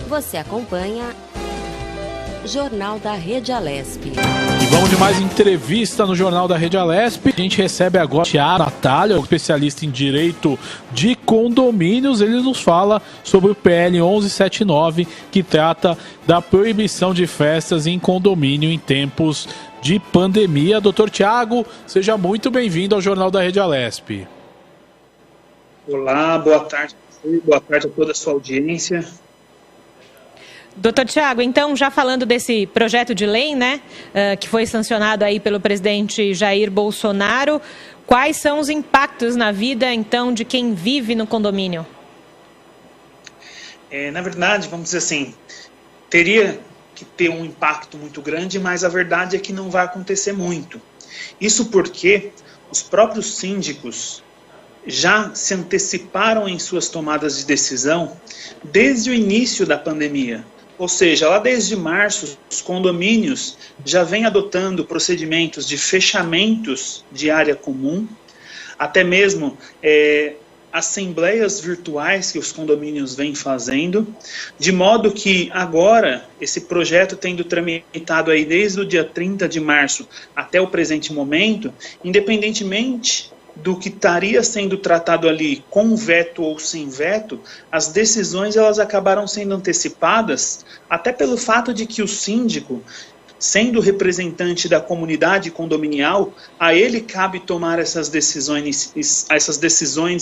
Você acompanha Jornal da Rede Alesp. E vamos de mais entrevista no Jornal da Rede Alesp. A gente recebe agora a Tiago Natália, especialista em direito de condomínios. Ele nos fala sobre o PL 1179, que trata da proibição de festas em condomínio em tempos de pandemia. Doutor Tiago, seja muito bem-vindo ao Jornal da Rede Alesp. Olá, boa tarde a toda a sua audiência. Doutor Tiago, então, já falando desse projeto de lei, né, que foi sancionado aí pelo presidente Jair Bolsonaro, quais são os impactos na vida, então, de quem vive no condomínio? Na verdade, vamos dizer assim, teria que ter um impacto muito grande, mas a verdade é que não vai acontecer muito. Isso porque os próprios síndicos já se anteciparam em suas tomadas de decisão desde o início da pandemia. Ou seja, lá desde março, os condomínios já vêm adotando procedimentos de fechamentos de área comum, até mesmo assembleias virtuais que os condomínios vêm fazendo, de modo que agora, esse projeto tendo tramitado aí desde o dia 30 de março até o presente momento, independentemente do que estaria sendo tratado ali com veto ou sem veto, as decisões elas acabaram sendo antecipadas, até pelo fato de que o síndico, sendo representante da comunidade condominial, a ele cabe tomar essas decisões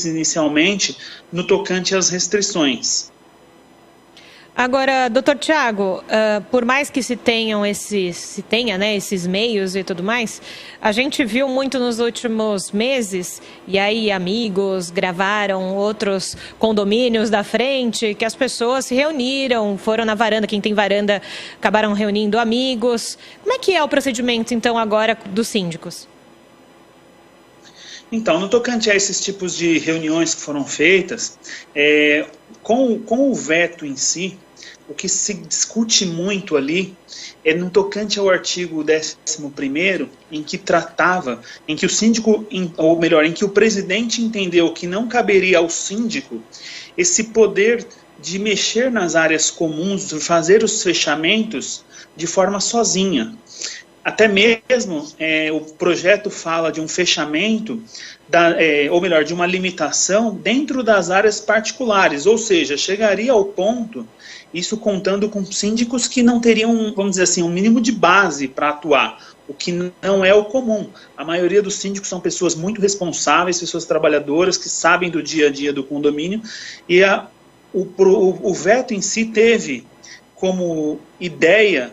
inicialmente no tocante às restrições. Agora, doutor Tiago, por mais que se tenha esses meios e tudo mais, a gente viu muito nos últimos meses, e aí amigos gravaram outros condomínios da frente, que as pessoas se reuniram, foram na varanda, quem tem varanda acabaram reunindo amigos. Como é que é o procedimento, então, agora dos síndicos? Então, no tocante a esses tipos de reuniões que foram feitas, com o veto em si, o que se discute muito ali é no tocante ao artigo 11º, em que o síndico, ou melhor, em que o presidente entendeu que não caberia ao síndico esse poder de mexer nas áreas comuns, de fazer os fechamentos de forma sozinha. Até mesmo o projeto fala de um fechamento, de uma limitação dentro das áreas particulares, ou seja, chegaria ao ponto, isso contando com síndicos que não teriam, vamos dizer assim, um mínimo de base para atuar, o que não é o comum. A maioria dos síndicos são pessoas muito responsáveis, pessoas trabalhadoras, que sabem do dia a dia do condomínio, e o veto em si teve como ideia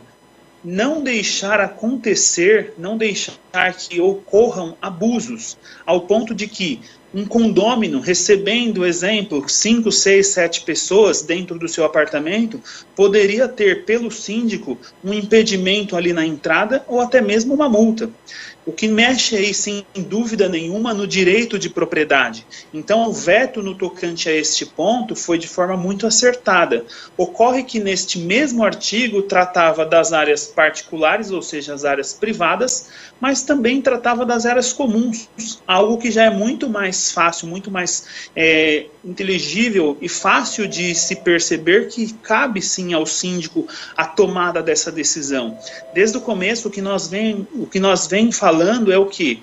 não deixar acontecer, não deixar que ocorram abusos, ao ponto de que um condômino recebendo, exemplo, 5, 6, 7 pessoas dentro do seu apartamento, poderia ter pelo síndico um impedimento ali na entrada ou até mesmo uma multa. O que mexe aí, sem dúvida nenhuma, no direito de propriedade. Então, o veto no tocante a este ponto foi de forma muito acertada. Ocorre que neste mesmo artigo tratava das áreas particulares, ou seja, as áreas privadas, mas também tratava das áreas comuns, algo que já é muito mais fácil, muito mais inteligível e fácil de se perceber que cabe sim ao síndico a tomada dessa decisão. Desde o começo, o que nós vem falando é o quê?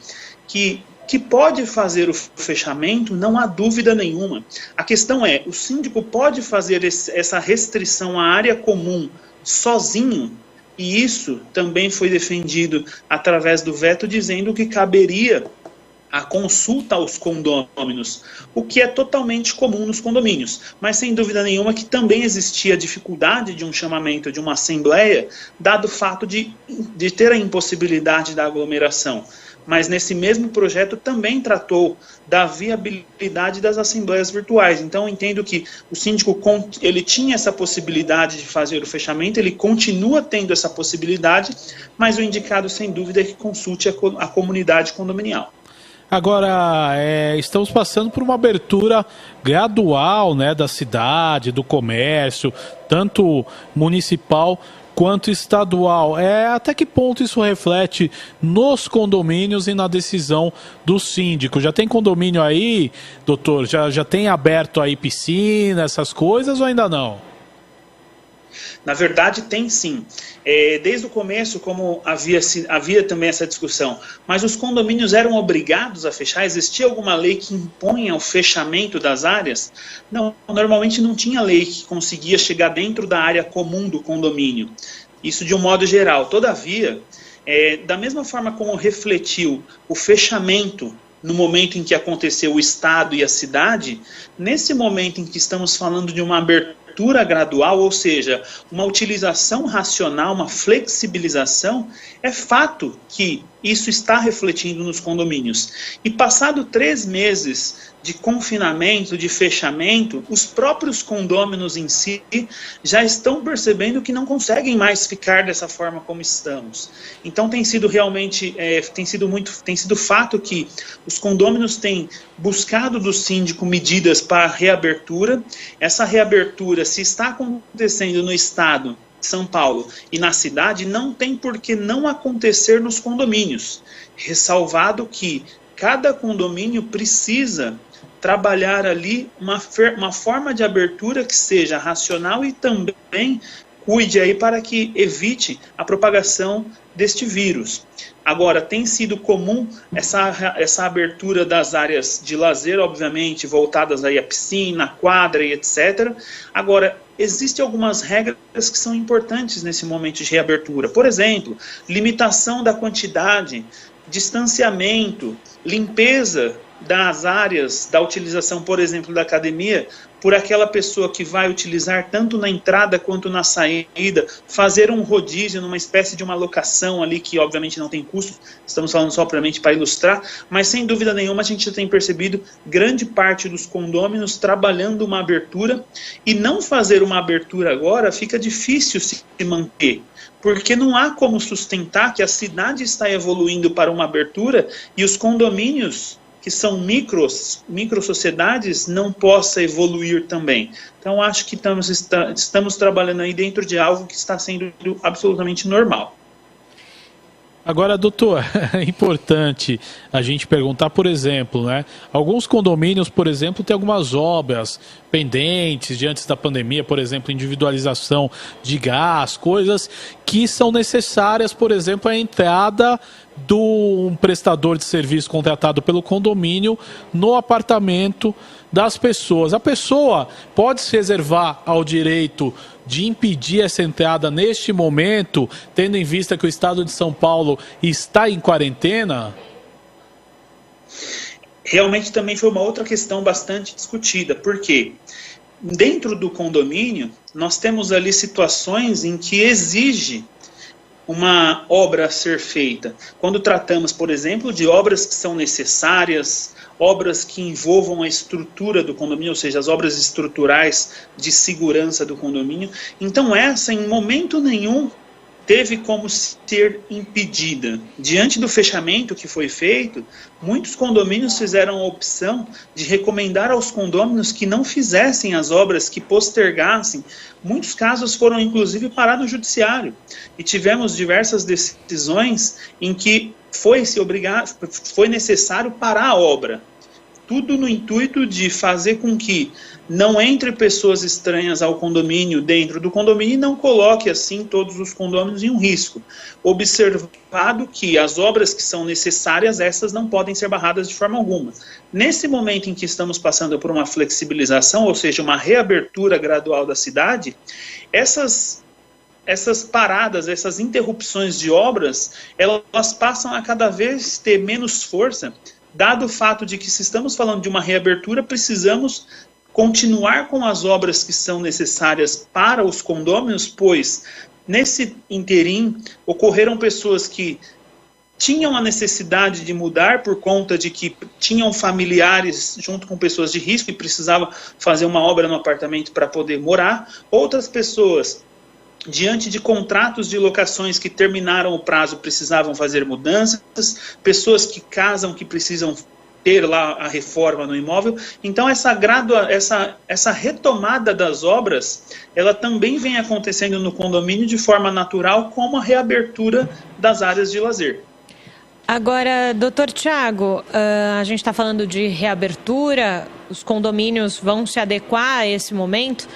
Que pode fazer o fechamento, não há dúvida nenhuma. A questão é, o síndico pode fazer essa restrição à área comum sozinho? E isso também foi defendido através do veto, dizendo que caberia a consulta aos condôminos, o que é totalmente comum nos condomínios, mas sem dúvida nenhuma que também existia a dificuldade de um chamamento de uma assembleia, dado o fato de ter a impossibilidade da aglomeração. Mas nesse mesmo projeto também tratou da viabilidade das assembleias virtuais. Então, eu entendo que o síndico ele tinha essa possibilidade de fazer o fechamento, ele continua tendo essa possibilidade, mas o indicado, sem dúvida, é que consulte a comunidade condominial. Agora, estamos passando por uma abertura gradual, né, da cidade, do comércio, tanto municipal quanto estadual. Até que ponto isso reflete nos condomínios e na decisão do síndico? Já tem condomínio aí, doutor? Já tem aberto aí piscina, essas coisas, ou ainda não? Na verdade, tem sim. Desde o começo, como havia também essa discussão, mas os condomínios eram obrigados a fechar? Existia alguma lei que impunha o fechamento das áreas? Não, normalmente não tinha lei que conseguia chegar dentro da área comum do condomínio. Isso de um modo geral. Todavia, da mesma forma como refletiu o fechamento no momento em que aconteceu o Estado e a cidade, nesse momento em que estamos falando de uma abertura gradual, ou seja, uma utilização racional, uma flexibilização, é fato que isso está refletindo nos condomínios. E passado 3 meses de confinamento, de fechamento, os próprios condôminos em si já estão percebendo que não conseguem mais ficar dessa forma como estamos. Então tem sido realmente, tem sido fato que os condôminos têm buscado do síndico medidas para reabertura. Essa reabertura, se está acontecendo no estado de São Paulo e na cidade, não tem por que não acontecer nos condomínios. Ressalvado que cada condomínio precisa trabalhar ali uma forma de abertura que seja racional e também cuide aí para que evite a propagação deste vírus. Agora, tem sido comum essa abertura das áreas de lazer, obviamente, voltadas aí à piscina, à quadra e etc. Agora, existem algumas regras que são importantes nesse momento de reabertura. Por exemplo, limitação da quantidade, distanciamento, limpeza das áreas da utilização, por exemplo, da academia, por aquela pessoa que vai utilizar tanto na entrada quanto na saída, fazer um rodízio numa espécie de uma locação ali que obviamente não tem custo, estamos falando só propriamente para ilustrar, mas sem dúvida nenhuma a gente já tem percebido grande parte dos condôminos trabalhando uma abertura, e não fazer uma abertura agora fica difícil se manter, porque não há como sustentar que a cidade está evoluindo para uma abertura e os condomínios, que são micro sociedades, não possa evoluir também. Então, acho que estamos trabalhando aí dentro de algo que está sendo absolutamente normal. Agora, doutor, é importante a gente perguntar, por exemplo, né? Alguns condomínios, por exemplo, têm algumas obras pendentes de antes da pandemia, por exemplo, individualização de gás, coisas que são necessárias, por exemplo, a entrada de um prestador de serviço contratado pelo condomínio no apartamento das pessoas. A pessoa pode se reservar ao direito de impedir essa entrada neste momento, tendo em vista que o estado de São Paulo está em quarentena? Realmente também foi uma outra questão bastante discutida, porque dentro do condomínio nós temos ali situações em que exige uma obra a ser feita. Quando tratamos, por exemplo, de obras que são necessárias, obras que envolvam a estrutura do condomínio, ou seja, as obras estruturais de segurança do condomínio. Então essa, em momento nenhum, teve como ser impedida. Diante do fechamento que foi feito, muitos condomínios fizeram a opção de recomendar aos condôminos que não fizessem as obras, que postergassem. Muitos casos foram, inclusive, parar no judiciário. E tivemos diversas decisões em que foi necessário parar a obra. Tudo no intuito de fazer com que não entre pessoas estranhas ao condomínio, dentro do condomínio, e não coloque assim todos os condôminos em um risco. Observado que as obras que são necessárias, essas não podem ser barradas de forma alguma. Nesse momento em que estamos passando por uma flexibilização, ou seja, uma reabertura gradual da cidade, essas paradas, essas interrupções de obras, elas passam a cada vez ter menos força, dado o fato de que, se estamos falando de uma reabertura, precisamos continuar com as obras que são necessárias para os condôminos, pois nesse interim ocorreram pessoas que tinham a necessidade de mudar por conta de que tinham familiares junto com pessoas de risco e precisavam fazer uma obra no apartamento para poder morar. Outras pessoas, diante de contratos de locações que terminaram o prazo, precisavam fazer mudanças, pessoas que casam, que precisam ter lá a reforma no imóvel. Então essa retomada das obras, ela também vem acontecendo no condomínio de forma natural, como a reabertura das áreas de lazer. Agora, doutor Tiago, a gente está falando de reabertura, os condomínios vão se adequar a esse momento.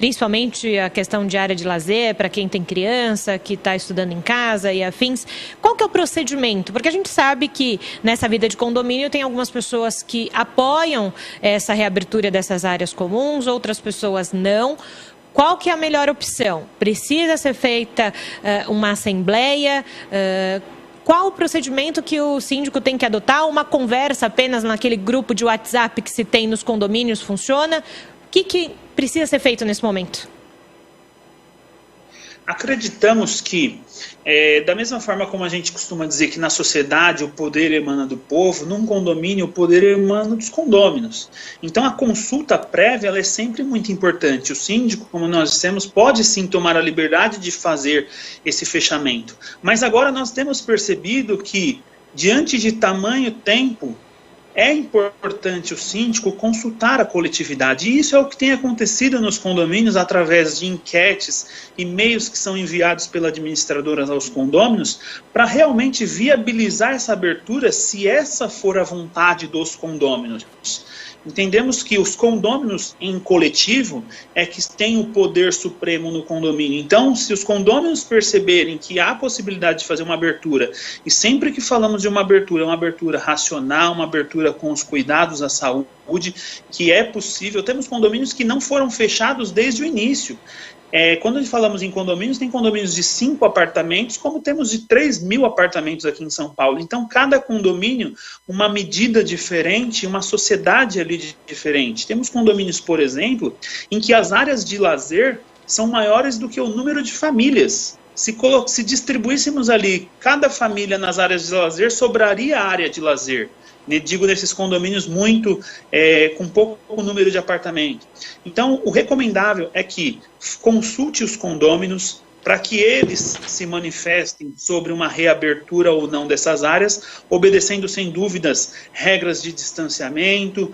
principalmente a questão de área de lazer, para quem tem criança, que está estudando em casa e afins. Qual que é o procedimento? Porque a gente sabe que nessa vida de condomínio tem algumas pessoas que apoiam essa reabertura dessas áreas comuns, outras pessoas não. Qual que é a melhor opção? Precisa ser feita uma assembleia? Qual o procedimento que o síndico tem que adotar? Uma conversa apenas naquele grupo de WhatsApp que se tem nos condomínios funciona? O que precisa ser feito nesse momento? Acreditamos que, da mesma forma como a gente costuma dizer que na sociedade o poder emana do povo, num condomínio o poder emana dos condôminos. Então a consulta prévia ela é sempre muito importante. O síndico, como nós dissemos, pode sim tomar a liberdade de fazer esse fechamento. Mas agora nós temos percebido que, diante de tamanho tempo, é importante o síndico consultar a coletividade. E isso é o que tem acontecido nos condomínios através de enquetes, e-mails que são enviados pela administradora aos condôminos, para realmente viabilizar essa abertura, se essa for a vontade dos condôminos. Entendemos que os condôminos em coletivo é que têm o poder supremo no condomínio. Então, se os condôminos perceberem que há possibilidade de fazer uma abertura, e sempre que falamos de uma abertura racional, uma abertura com os cuidados à saúde, que é possível, temos condomínios que não foram fechados desde o início. Quando falamos em condomínios, tem condomínios de 5 apartamentos, como temos de 3.000 apartamentos aqui em São Paulo. Então, cada condomínio, uma medida diferente, uma sociedade ali diferente. Temos condomínios, por exemplo, em que as áreas de lazer são maiores do que o número de famílias. Se distribuíssemos ali cada família nas áreas de lazer, sobraria a área de lazer. Digo nesses condomínios com pouco número de apartamentos. Então, o recomendável é que consulte os condôminos para que eles se manifestem sobre uma reabertura ou não dessas áreas, obedecendo sem dúvidas regras de distanciamento,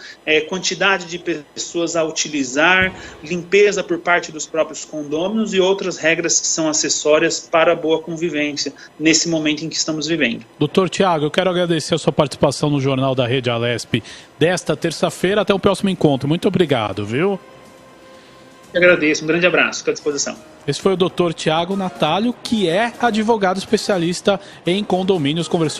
quantidade de pessoas a utilizar, limpeza por parte dos próprios condôminos e outras regras que são acessórias para a boa convivência nesse momento em que estamos vivendo. Doutor Tiago, eu quero agradecer a sua participação no Jornal da Rede Alesp desta terça-feira. Até o próximo encontro. Muito obrigado, viu? Eu agradeço. Um grande abraço. Fico à disposição. Esse foi o doutor Tiago Natalio, que é advogado especialista em condomínios, conversou